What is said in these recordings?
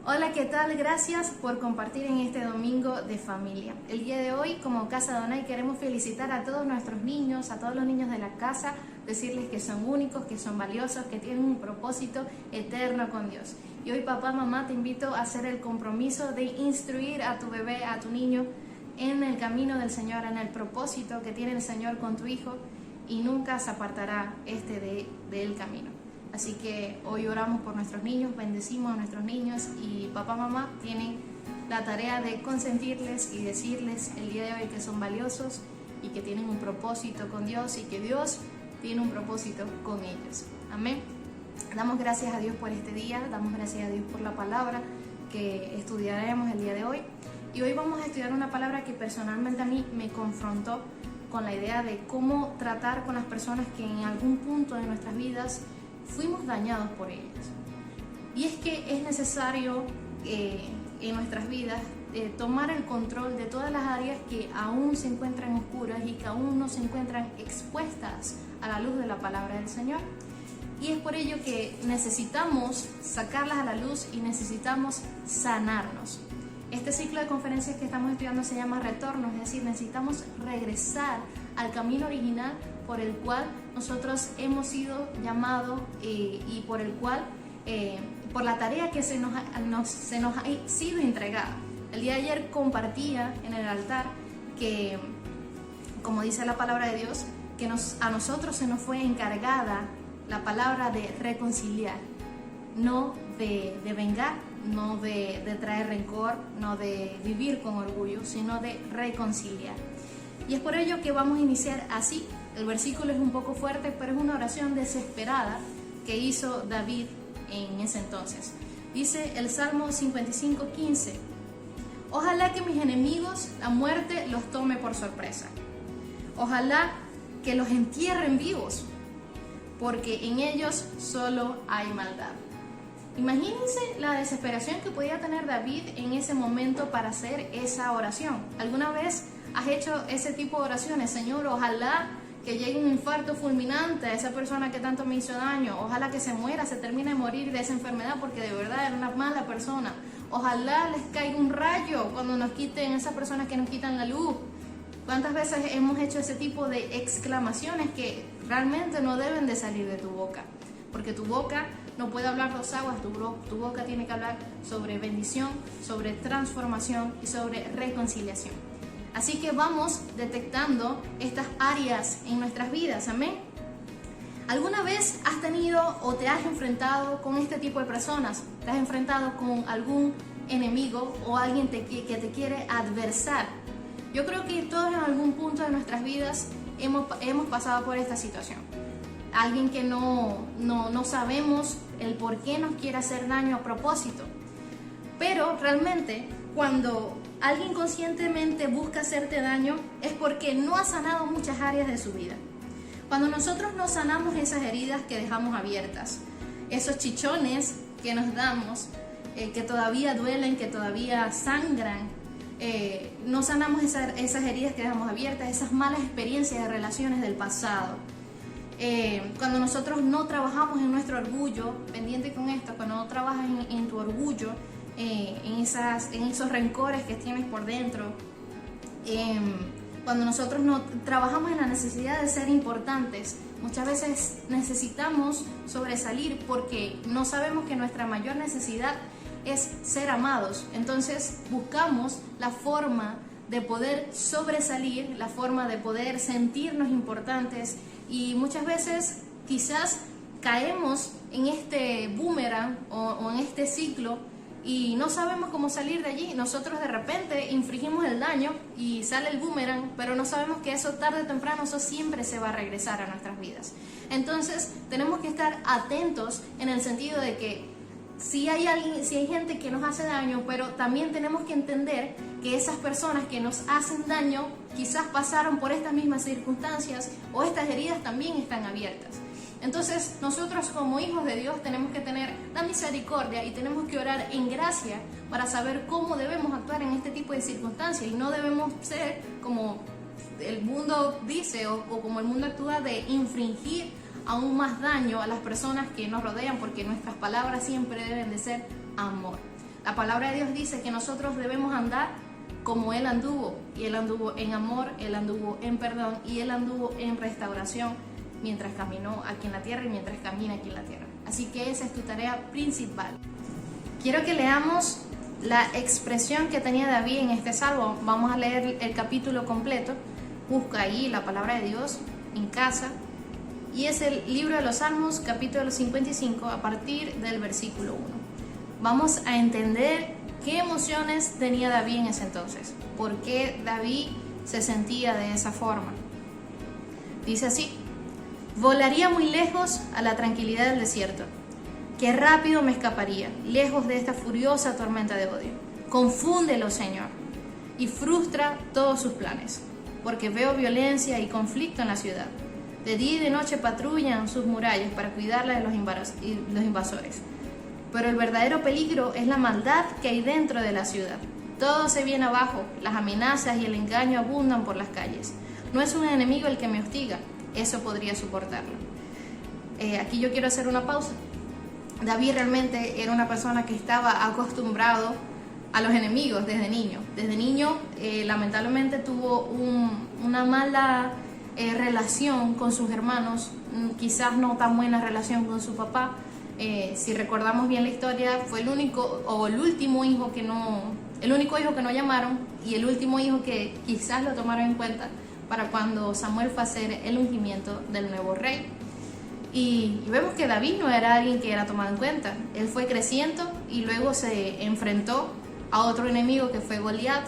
Hola, ¿qué tal? Gracias por compartir en este domingo de familia. El día de hoy, como Casa Donay, queremos felicitar a todos nuestros niños, a todos los niños de la casa, decirles que son únicos, que son valiosos, que tienen un propósito eterno con Dios. Y hoy, papá, mamá, te invito a hacer el compromiso de instruir a tu bebé, a tu niño, en el camino del Señor, en el propósito que tiene el Señor con tu hijo, y nunca se apartará del camino. Así que hoy oramos por nuestros niños, bendecimos a nuestros niños y papá, mamá tienen la tarea de consentirles y decirles el día de hoy que son valiosos y que tienen un propósito con Dios y que Dios tiene un propósito con ellos. Amén. Damos gracias a Dios por este día, damos gracias a Dios por la palabra que estudiaremos el día de hoy. Y hoy vamos a estudiar una palabra que personalmente a mí me confrontó con la idea de cómo tratar con las personas que en algún punto de nuestras vidas fuimos dañados por ellas. Y es que es necesario en nuestras vidas tomar el control de todas las áreas que aún se encuentran oscuras y que aún no se encuentran expuestas a la luz de la palabra del Señor. Y es por ello que necesitamos sacarlas a la luz y necesitamos sanarnos. Este ciclo de conferencias que estamos estudiando se llama Retorno, es decir, necesitamos regresar al camino original por el cual nosotros hemos sido llamados y por el cual, por la tarea que se nos ha sido entregada. El día de ayer compartía en el altar que, como dice la palabra de Dios, que a nosotros se nos fue encargada la palabra de reconciliar, no de vengar, no de traer rencor, no de vivir con orgullo, sino de reconciliar. Y es por ello que vamos a iniciar así. El versículo es un poco fuerte, pero es una oración desesperada que hizo David en ese entonces. Dice el Salmo 55:15: ojalá que mis enemigos la muerte los tome por sorpresa. Ojalá que los entierren vivos, porque en ellos solo hay maldad. Imagínense la desesperación que podía tener David en ese momento para hacer esa oración. ¿Alguna vez has hecho ese tipo de oraciones? Señor, ojalá que llegue un infarto fulminante a esa persona que tanto me hizo daño. Ojalá que se muera, se termine de morir de esa enfermedad porque de verdad era una mala persona. Ojalá les caiga un rayo cuando nos quiten esas personas que nos quitan la luz. ¿Cuántas veces hemos hecho ese tipo de exclamaciones que realmente no deben de salir de tu boca? Porque tu boca no puede hablar dos aguas, tu boca tiene que hablar sobre bendición, sobre transformación y sobre reconciliación. Así que vamos detectando estas áreas en nuestras vidas, amén. ¿Alguna vez has tenido o te has enfrentado con este tipo de personas? ¿Te has enfrentado con algún enemigo o alguien que te quiere adversar? Yo creo que todos en algún punto de nuestras vidas hemos pasado por esta situación. Alguien que no sabemos el por qué nos quiere hacer daño a propósito. Pero realmente cuando alguien conscientemente busca hacerte daño es porque no ha sanado muchas áreas de su vida. Cuando nosotros no sanamos esas heridas que dejamos abiertas, esos chichones que nos damos, que todavía duelen, que todavía sangran, no sanamos esas heridas que dejamos abiertas, esas malas experiencias de relaciones del pasado. Cuando nosotros no trabajamos en nuestro orgullo, pendiente con esto, cuando no trabajas en tu orgullo, en esos rencores que tienes por dentro, cuando nosotros no trabajamos en la necesidad de ser importantes, muchas veces necesitamos sobresalir porque no sabemos que nuestra mayor necesidad es ser amados. Entonces buscamos la forma de poder sobresalir, la forma de poder sentirnos importantes, y muchas veces quizás caemos en este boomerang o en este ciclo y no sabemos cómo salir de allí. Nosotros de repente infringimos el daño y sale el boomerang, pero no sabemos que eso tarde o temprano, eso siempre se va a regresar a nuestras vidas. Entonces tenemos que estar atentos en el sentido de que si hay gente que nos hace daño, pero también tenemos que entender que esas personas que nos hacen daño quizás pasaron por estas mismas circunstancias o estas heridas también están abiertas. Entonces nosotros como hijos de Dios tenemos que tener la misericordia y tenemos que orar en gracia para saber cómo debemos actuar en este tipo de circunstancias, y no debemos ser como el mundo dice o como el mundo actúa, de infringir aún más daño a las personas que nos rodean, porque nuestras palabras siempre deben de ser amor. La palabra de Dios dice que nosotros debemos andar como Él anduvo, y Él anduvo en amor, Él anduvo en perdón y Él anduvo en restauración mientras caminó aquí en la tierra y mientras camina aquí en la tierra. Así que esa es tu tarea principal. Quiero que leamos la expresión que tenía David en este salmo. Vamos a leer el capítulo completo. Busca ahí la palabra de Dios en casa. Y es el libro de los Salmos, capítulo 55, a partir del versículo 1. Vamos a entender qué emociones tenía David en ese entonces. ¿Por qué David se sentía de esa forma? Dice así: volaría muy lejos a la tranquilidad del desierto. Qué rápido me escaparía, lejos de esta furiosa tormenta de odio. Confúndelo, Señor, y frustra todos sus planes, porque veo violencia y conflicto en la ciudad. De día y de noche patrullan sus murallas para cuidarla de los invasores. Pero el verdadero peligro es la maldad que hay dentro de la ciudad. Todo se viene abajo, las amenazas y el engaño abundan por las calles. No es un enemigo el que me hostiga, eso podría soportarlo. Aquí yo quiero hacer una pausa. David realmente era una persona que estaba acostumbrado a los enemigos desde niño. Desde niño, lamentablemente tuvo una mala relación con sus hermanos, quizás no tan buena relación con su papá. Si recordamos bien la historia, fue el último hijo que no llamaron, y el último hijo que quizás lo tomaron en cuenta para cuando Samuel fue a hacer el ungimiento del nuevo rey. Y vemos que David no era alguien que era tomado en cuenta. Él fue creciendo y luego se enfrentó a otro enemigo que fue Goliat.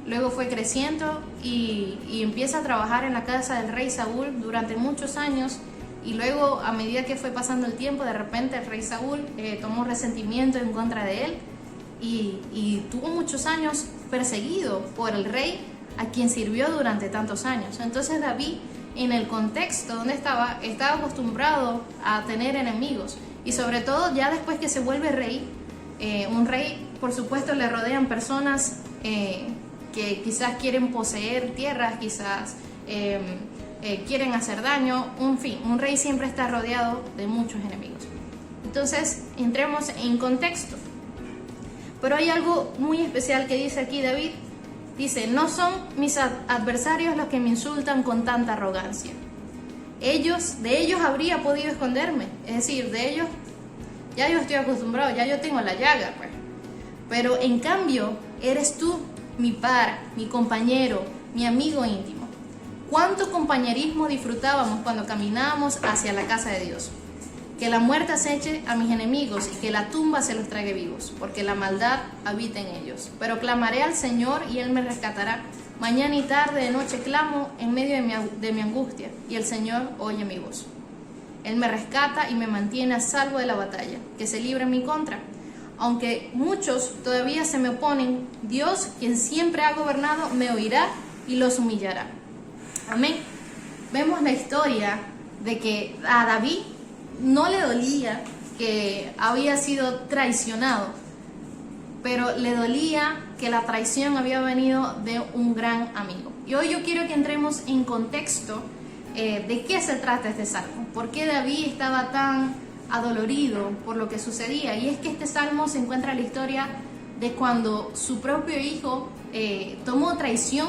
Luego fue creciendo y empieza a trabajar en la casa del rey Saúl durante muchos años. Y luego, a medida que fue pasando el tiempo, de repente el rey Saúl tomó resentimiento en contra de él y tuvo muchos años perseguido por el rey a quien sirvió durante tantos años. Entonces David, en el contexto donde estaba acostumbrado a tener enemigos, y sobre todo ya después que se vuelve rey, un rey, por supuesto, le rodean personas que quizás quieren poseer tierras, quizás quieren hacer daño, en fin, un rey siempre está rodeado de muchos enemigos. Entonces, entremos en contexto. Pero hay algo muy especial que dice aquí David. Dice: no son mis adversarios los que me insultan con tanta arrogancia. De ellos habría podido esconderme. Es decir, de ellos ya yo estoy acostumbrado, ya yo tengo la llaga, pues. Pero en cambio, eres tú, mi par, mi compañero, mi amigo íntimo. ¿Cuánto compañerismo disfrutábamos cuando caminábamos hacia la casa de Dios? Que la muerte aceche a mis enemigos y que la tumba se los trague vivos, porque la maldad habita en ellos. Pero clamaré al Señor y Él me rescatará. Mañana y tarde, de noche clamo en medio de mi angustia, y el Señor oye mi voz. Él me rescata y me mantiene a salvo de la batalla que se libra en mi contra. Aunque muchos todavía se me oponen, Dios, quien siempre ha gobernado, me oirá y los humillará. Amén. Vemos la historia de que a David no le dolía que había sido traicionado, pero le dolía que la traición había venido de un gran amigo. Y hoy yo quiero que entremos en contexto de qué se trata este salmo, por qué David estaba tan adolorido por lo que sucedía. Y es que este salmo se encuentra en la historia de cuando su propio hijo tomó traición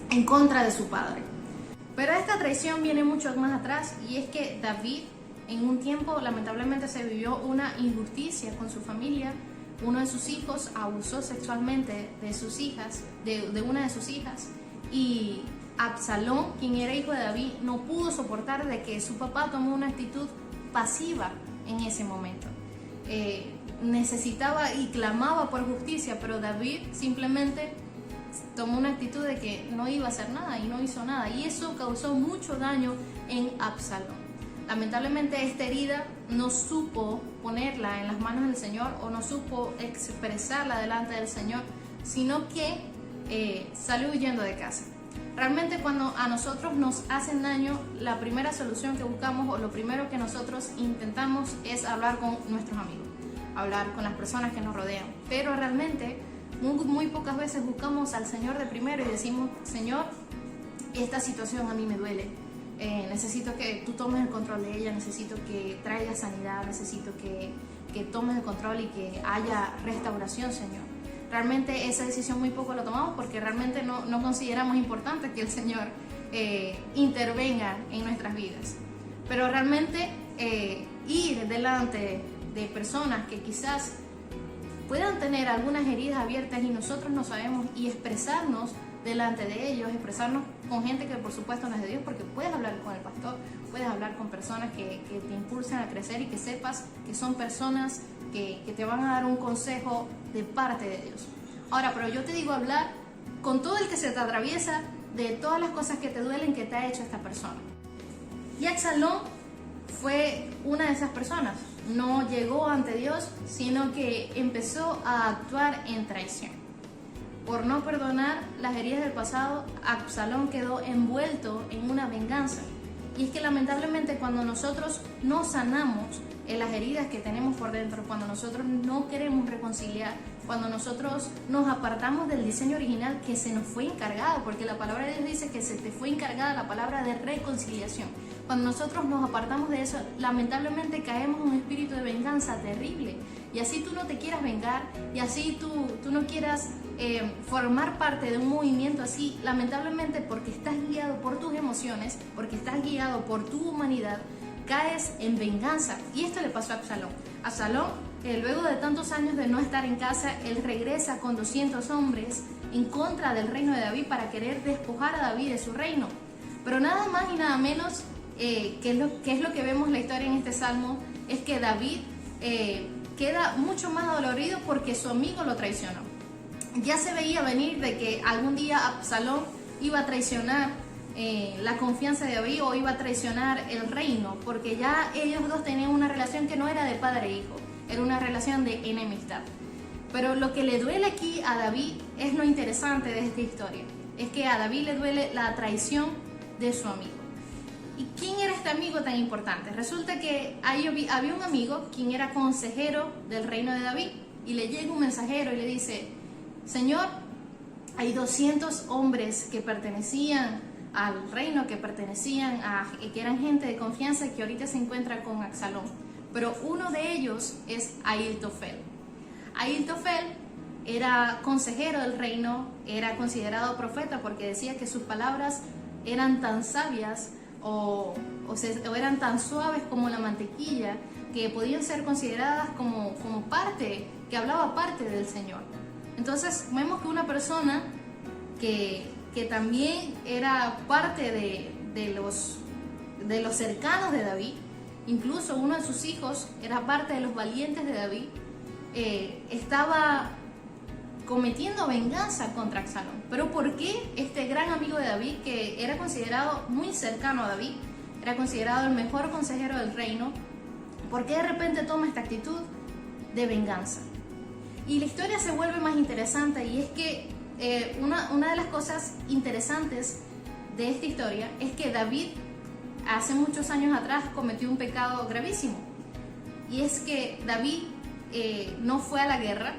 en contra de su padre. Pero esta traición viene mucho más atrás, y es que David, en un tiempo, lamentablemente, se vivió una injusticia con su familia. Uno de sus hijos abusó sexualmente de sus hijas, de una de sus hijas, y Absalón, quien era hijo de David, no pudo soportar de que su papá tomó una actitud pasiva en ese momento. Necesitaba y clamaba por justicia, pero David simplemente tomó una actitud de que no iba a hacer nada y no hizo nada, y eso causó mucho daño en Absalón. Lamentablemente esta herida no supo ponerla en las manos del Señor, o no supo expresarla delante del Señor, sino que salió huyendo de casa. Realmente cuando a nosotros nos hacen daño, la primera solución que buscamos, o lo primero que nosotros intentamos, es hablar con nuestros amigos, hablar con las personas que nos rodean. Pero realmente muy pocas veces buscamos al Señor de primero y decimos: Señor, esta situación a mí me duele. Necesito que tú tomes el control de ella, necesito que traigas sanidad, necesito que que tomes el control y que haya restauración, Señor. Realmente esa decisión muy poco la tomamos porque realmente no consideramos importante que el Señor intervenga en nuestras vidas. Pero realmente ir delante de personas que quizás puedan tener algunas heridas abiertas y nosotros no sabemos, y expresarnos delante de ellos, expresarnos con gente que por supuesto no es de Dios, porque puedes hablar con el pastor, puedes hablar con personas que te impulsen a crecer y que sepas que son personas que te van a dar un consejo de parte de Dios. Ahora, pero yo te digo hablar con todo el que se te atraviesa, de todas las cosas que te duelen que te ha hecho esta persona. Y Absalón fue una de esas personas. No llegó ante Dios, sino que empezó a actuar en traición. Por no perdonar las heridas del pasado, Absalón quedó envuelto en una venganza. Y es que lamentablemente cuando nosotros no sanamos en las heridas que tenemos por dentro, cuando nosotros no queremos reconciliar, cuando nosotros nos apartamos del diseño original que se nos fue encargado, porque la palabra de Dios dice que se te fue encargada la palabra de reconciliación. Cuando nosotros nos apartamos de eso, lamentablemente caemos en un espíritu de venganza terrible. Y así tú no te quieras vengar, y así tú no quieras formar parte de un movimiento así, lamentablemente porque estás guiado por tus emociones, porque estás guiado por tu humanidad, caes en venganza. Y esto le pasó a Absalón. Absalón, luego de tantos años de no estar en casa, él regresa con 200 hombres en contra del reino de David para querer despojar a David de su reino. Pero nada más y nada menos, que es lo que vemos en la historia en este salmo, es que David queda mucho más adolorido porque su amigo lo traicionó. Ya se veía venir de que algún día Absalón iba a traicionar la confianza de David, o iba a traicionar el reino, porque ya ellos dos tenían una relación que no era de padre e hijo, era una relación de enemistad. Pero lo que le duele aquí a David es lo interesante de esta historia, es que a David le duele la traición de su amigo. ¿Y quién era este amigo tan importante? Resulta que había un amigo quien era consejero del reino de David, y le llega un mensajero y le dice: Señor, hay 200 hombres que pertenecían al reino, que eran gente de confianza, que ahorita se encuentra con Absalón, pero uno de ellos es Ahitofel. Ahitofel era consejero del reino, era considerado profeta porque decía que sus palabras eran tan sabias o eran tan suaves como la mantequilla, que podían ser consideradas como parte, que hablaba parte del Señor. Entonces vemos que una persona que también era parte de los cercanos de David, incluso uno de sus hijos era parte de los valientes de David, estaba cometiendo venganza contra Absalón. Pero ¿por qué este gran amigo de David, que era considerado muy cercano a David, era considerado el mejor consejero del reino, por qué de repente toma esta actitud de venganza? Y la historia se vuelve más interesante, y es que una de las cosas interesantes de esta historia es que David hace muchos años atrás cometió un pecado gravísimo, y es que David no fue a la guerra,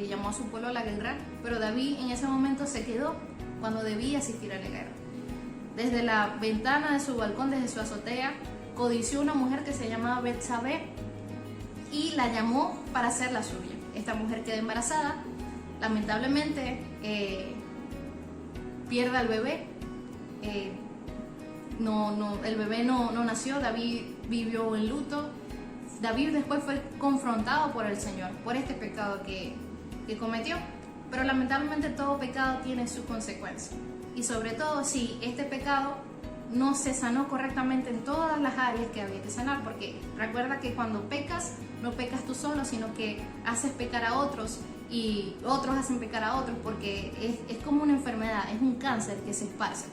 llamó a su pueblo a la guerra, pero David en ese momento se quedó cuando debía asistir a la guerra. Desde la ventana de su balcón, desde su azotea, codició a una mujer que se llamaba Betsabé y la llamó para hacerla suya. Esta mujer queda embarazada, lamentablemente pierde al bebé, el bebé no nació, David vivió en luto. David después fue confrontado por el Señor por este pecado que cometió, pero lamentablemente todo pecado tiene su consecuencia, y sobre todo si este pecado no se sanó correctamente en todas las áreas que había que sanar, porque recuerda que cuando pecas, no pecas tú solo, sino que haces pecar a otros, y otros hacen pecar a otros, porque es como una enfermedad, es un cáncer que se esparce,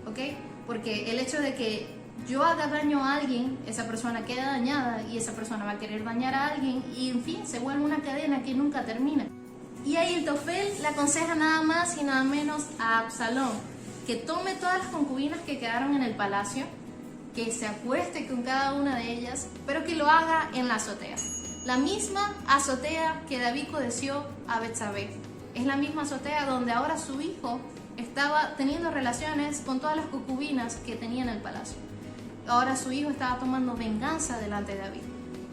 ¿ok? Porque el hecho de que yo haga daño a alguien, esa persona queda dañada, y esa persona va a querer dañar a alguien, y en fin, se vuelve una cadena que nunca termina. Y Ahitofel le aconseja nada más y nada menos a Absalón que tome todas las concubinas que quedaron en el palacio, que se acueste con cada una de ellas, pero que lo haga en la azotea. La misma azotea que David codeció a Betsabé. Es la misma azotea donde ahora su hijo estaba teniendo relaciones con todas las concubinas que tenía en el palacio. Ahora su hijo estaba tomando venganza delante de David.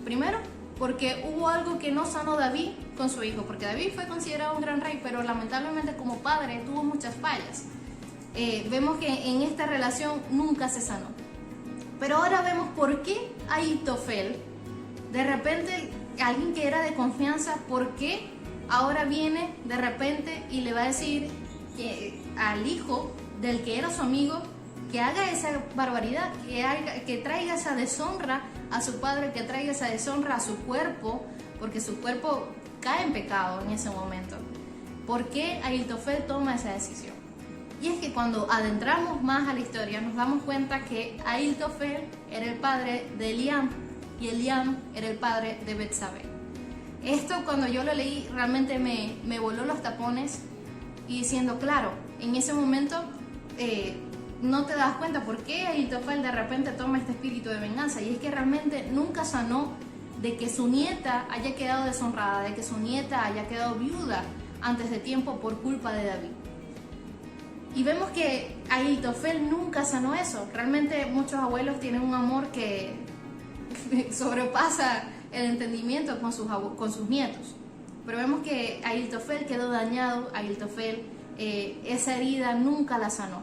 Primero, porque hubo algo que no sanó David con su hijo, porque David fue considerado un gran rey, pero lamentablemente como padre tuvo muchas fallas. Vemos que en esta relación nunca se sanó. Pero ahora vemos por qué Ahitofel, de repente alguien que era de confianza, por qué ahora viene de repente y le va a decir que al hijo del que era su amigo, que haga esa barbaridad, que traiga esa deshonra a su padre, que traiga esa deshonra a su cuerpo, porque su cuerpo cae en pecado en ese momento. ¿Por qué Ahitofel toma esa decisión? Y es que cuando adentramos más a la historia nos damos cuenta que Ahitofel era el padre de Eliam y Eliam era el padre de Betsabé. Esto cuando yo lo leí realmente me voló los tapones y diciendo, claro, en ese momento no te das cuenta por qué Ahitofel de repente toma este espíritu de venganza, y es que realmente nunca sanó de que su nieta haya quedado deshonrada, de que su nieta haya quedado viuda antes de tiempo por culpa de David. Y vemos que Ahitofel nunca sanó eso. Realmente muchos abuelos tienen un amor que sobrepasa el entendimiento con sus nietos. Pero vemos que Ahitofel quedó dañado, Ahitofel esa herida nunca la sanó.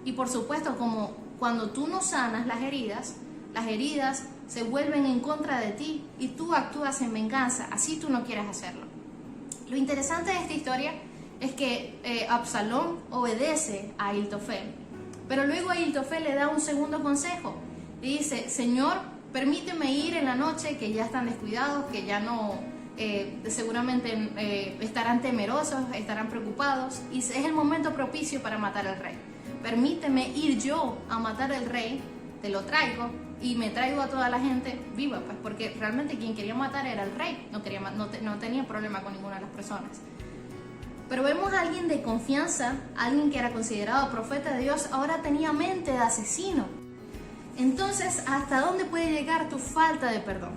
Y por supuesto, como cuando tú no sanas las heridas se vuelven en contra de ti y tú actúas en venganza, así tú no quieres hacerlo. Lo interesante de esta historia es que Absalón obedece a Ahitofel, pero luego Ahitofel le da un segundo consejo. Le dice, Señor, permíteme ir en la noche, que ya están descuidados, que ya no, seguramente estarán temerosos, estarán preocupados, y es el momento propicio para matar al rey. Permíteme ir yo a matar al rey, te lo traigo, y me traigo a toda la gente viva, pues, porque realmente quien quería matar era el rey, no tenía problema con ninguna de las personas. Pero vemos a alguien de confianza, alguien que era considerado profeta de Dios, ahora tenía mente de asesino. Entonces, ¿hasta dónde puede llegar tu falta de perdón?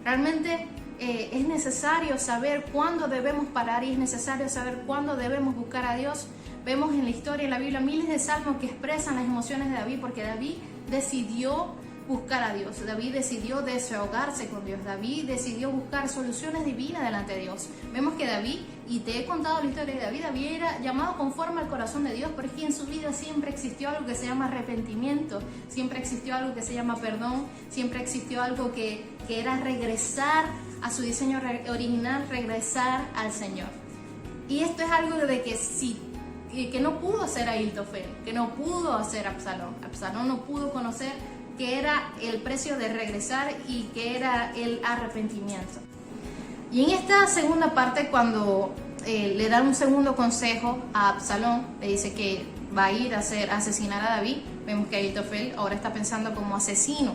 Realmente es necesario saber cuándo debemos parar y es necesario saber cuándo debemos buscar a Dios. Vemos en la historia, en la Biblia, miles de salmos que expresan las emociones de David, porque David decidió buscar a Dios, David decidió desahogarse con Dios, David decidió buscar soluciones divinas delante de Dios. Vemos que David, y te he contado la historia de David, David era llamado conforme al corazón de Dios, pero es que en su vida siempre existió algo que se llama arrepentimiento, siempre existió algo que se llama perdón, siempre existió algo que era regresar a su diseño original, regresar al Señor. Y esto es algo de que no pudo hacer Ahitofel, que no pudo hacer Absalón. Absalón no pudo conocer que era el precio de regresar y que era el arrepentimiento. Y en esta segunda parte, cuando le dan un segundo consejo a Absalón, le dice que va a ir a asesinar a David, vemos que Ahitofel ahora está pensando como asesino.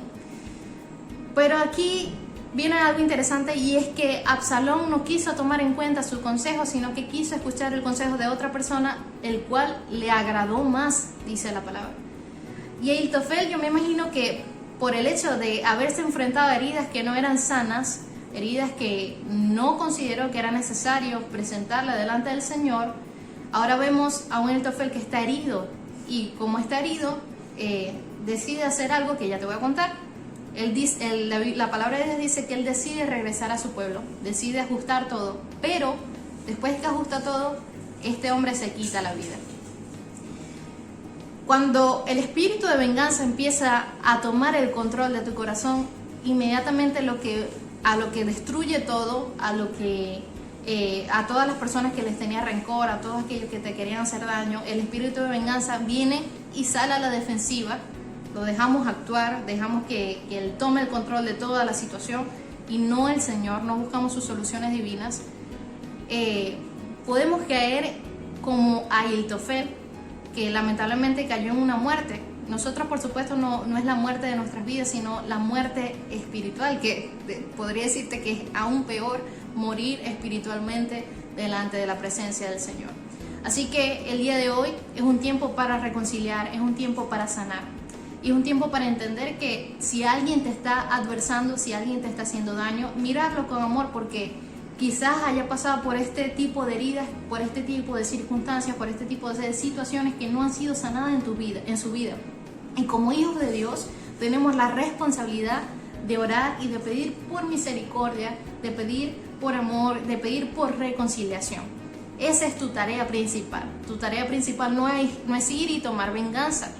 Pero aquí viene algo interesante, y es que Absalón no quiso tomar en cuenta su consejo, sino que quiso escuchar el consejo de otra persona, el cual le agradó más, dice la palabra. Y Ahitofel, yo me imagino que por el hecho de haberse enfrentado a heridas que no eran sanas, heridas que no consideró que era necesario presentarle delante del Señor, ahora vemos a un Ahitofel que está herido, y como está herido, decide hacer algo que ya te voy a contar. La palabra de Dios dice que él decide regresar a su pueblo, decide ajustar todo, pero después que ajusta todo, este hombre se quita la vida. Cuando el espíritu de venganza empieza a tomar el control de tu corazón, inmediatamente a lo que destruye todo, a todas las personas que les tenía rencor, a todos aquellos que te querían hacer daño, el espíritu de venganza viene y sale a la defensiva. Lo dejamos actuar, dejamos que él tome el control de toda la situación y no el Señor, no buscamos sus soluciones divinas. Podemos caer como Ahitofel, que lamentablemente cayó en una muerte. Nosotros, por supuesto, no es la muerte de nuestras vidas, sino la muerte espiritual, que podría decirte que es aún peor morir espiritualmente delante de la presencia del Señor. Así que el día de hoy es un tiempo para reconciliar, es un tiempo para sanar. Y es un tiempo para entender que si alguien te está adversando, si alguien te está haciendo daño, mirarlo con amor, porque quizás haya pasado por este tipo de heridas, por este tipo de circunstancias, por este tipo de situaciones que no han sido sanadas en su vida. Y como hijos de Dios tenemos la responsabilidad de orar y de pedir por misericordia, de pedir por amor, de pedir por reconciliación. Esa es tu tarea principal. Tu tarea principal no es ir y tomar venganza,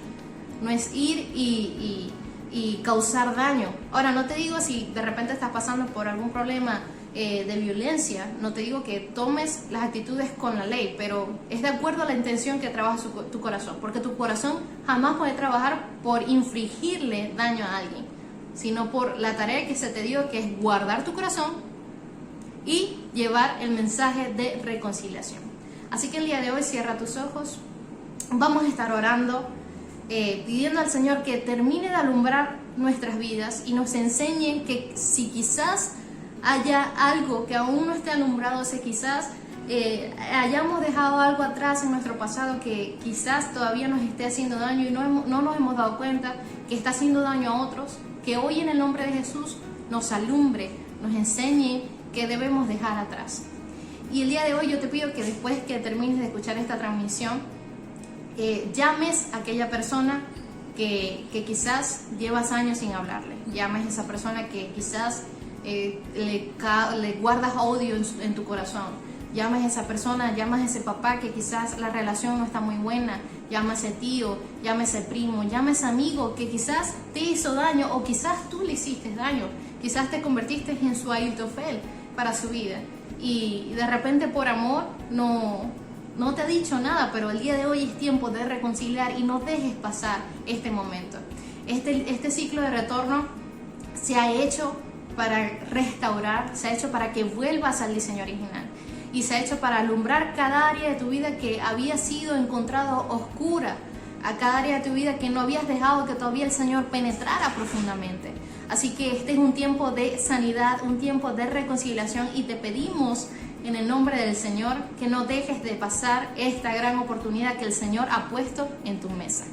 no es ir y causar daño. Ahora, no te digo si de repente estás pasando por algún problema de violencia, no te digo que tomes las actitudes con la ley, pero es de acuerdo a la intención que trabaja tu corazón, porque tu corazón jamás puede trabajar por infligirle daño a alguien, sino por la tarea que se te dio, que es guardar tu corazón y llevar el mensaje de reconciliación. Así que el día de hoy cierra tus ojos, vamos a estar orando, pidiendo al Señor que termine de alumbrar nuestras vidas y nos enseñe que si quizás haya algo que aún no esté alumbrado, si quizás hayamos dejado algo atrás en nuestro pasado que quizás todavía nos esté haciendo daño y no nos hemos dado cuenta que está haciendo daño a otros, que hoy en el nombre de Jesús nos alumbre, nos enseñe que debemos dejar atrás. Y el día de hoy yo te pido que después que termines de escuchar esta transmisión, llames a aquella persona que quizás llevas años sin hablarle, llames a esa persona que quizás le guardas odio en tu corazón, llamas a esa persona, llamas a ese papá que quizás la relación no está muy buena, llama a ese tío, llama a ese primo, llama a ese amigo que quizás te hizo daño o quizás tú le hiciste daño, quizás te convertiste en su Ahitofel para su vida y de repente por amor no te ha dicho nada, pero el día de hoy es tiempo de reconciliar y no dejes pasar este momento. Este ciclo de retorno se ha hecho para restaurar, se ha hecho para que vuelvas al diseño original y se ha hecho para alumbrar cada área de tu vida que había sido encontrado oscura, a cada área de tu vida que no habías dejado que todavía el Señor penetrara profundamente. Así que este es un tiempo de sanidad, un tiempo de reconciliación y te pedimos en el nombre del Señor que no dejes de pasar esta gran oportunidad que el Señor ha puesto en tu mesa.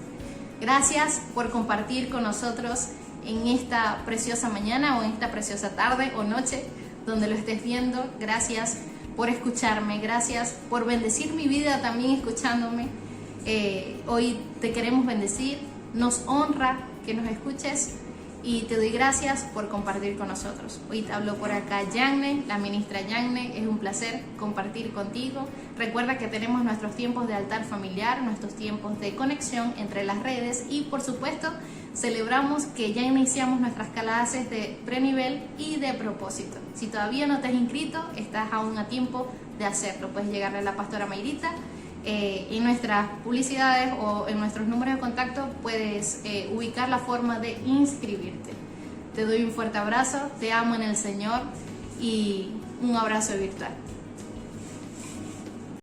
Gracias por compartir con nosotros en esta preciosa mañana o en esta preciosa tarde o noche donde lo estés viendo. Gracias por escucharme, gracias por bendecir mi vida también escuchándome. Hoy te queremos bendecir, nos honra que nos escuches y te doy gracias por compartir con nosotros. Hoy te habló por acá Yanne, la ministra Yanne, es un placer compartir contigo. Recuerda que tenemos nuestros tiempos de altar familiar, nuestros tiempos de conexión entre las redes y por supuesto celebramos que ya iniciamos nuestras clases de prenivel y de propósito. Si todavía no te has inscrito, estás aún a tiempo de hacerlo. Puedes llegarle a la pastora Mayrita. En nuestras publicidades o en nuestros números de contacto puedes ubicar la forma de inscribirte. Te doy un fuerte abrazo, te amo en el Señor y un abrazo virtual.